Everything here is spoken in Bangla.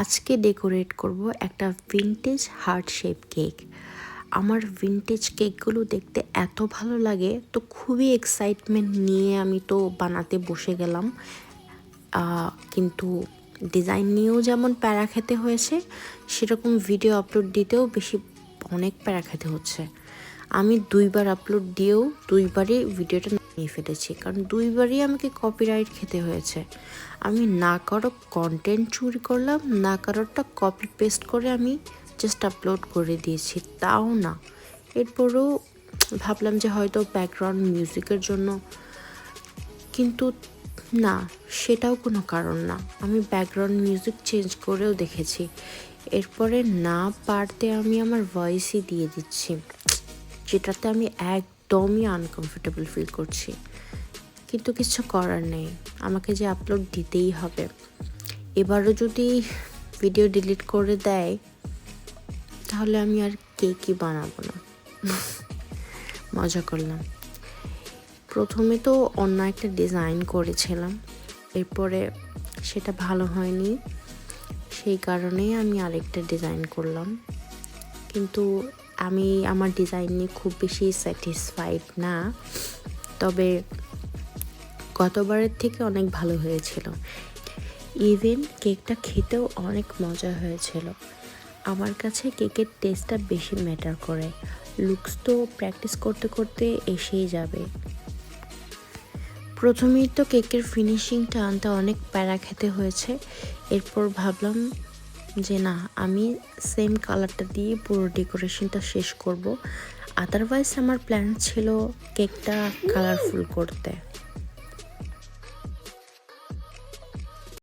আজকে ডেকোরেট করব একটা ভিনটেজ হার্ট শেপ কেক। আমার ভিনটেজ কেকগুলো দেখতে এত ভালো লাগে, তো খুবই এক্সাইটমেন্ট নিয়ে আমি তো বানাতে বসে গেলাম। কিন্তু ডিজাইন নিয়েও যেমন প্যারা খেতে হয়েছে, সেরকম ভিডিও আপলোড দিতেও অনেক প্যারা খেতে হচ্ছে। আমি 2বার আপলোড দিয়েও 2বারই ভিডিওটা নিয়ে ফেলেছি, কারণ 2বারই আমাকে কপিরাইট খেতে হয়েছে। আমি না কারো কন্টেন্ট চুরি করলাম, না কারোরটা কপি পেস্ট করে আমি জাস্ট আপলোড করে দিয়েছি, তাও না। এরপরেও ভাবলাম যে হয়তো ব্যাকগ্রাউন্ড মিউজিকের জন্য, কিন্তু না, সেটাও কোনো কারণ না। আমি ব্যাকগ্রাউন্ড মিউজিক চেঞ্জ করেও দেখেছি, এরপরে না পারতে আমি আমার ভয়েসই দিয়ে দিচ্ছি, যেটাতে আমি একদমই আনকমফোর্টেবল ফিল করছি। কিন্তু কিছু করার নেই, আমাকে যে আপলোড দিতেই হবে। এবারও যদি ভিডিও ডিলিট করে দেয়, তাহলে আমি আর কেকই বানাবো না। মজা করলাম। প্রথমে তো অন্য একটা ডিজাইন করেছিলাম, এরপরে সেটা ভালো হয়নি, সেই কারণেই আমি আরেকটা ডিজাইন করলাম। কিন্তু আমি আমার ডিজাইন নিয়ে খুব বেশি স্যাটিসফাইড না, তবে গতবারের থেকে অনেক ভালো হয়েছিল। ইভেন কেকটা খেতেও অনেক মজা হয়েছিল। আমার কাছে কেকের টেস্টটা বেশি ম্যাটার করে, লুকস তো প্র্যাকটিস করতে করতে এসেই যাবে। প্রথমেই তো কেকের ফিনিশিংটা আনতে অনেক প্যারা খেতে হয়েছে। এরপর ভাবলাম যে না, আমি সেম কালারটা দিয়ে পুরো ডেকোরেশনটা শেষ করব। আদারওয়াইজ আমার প্ল্যান ছিল কেকটা কালারফুল করতে।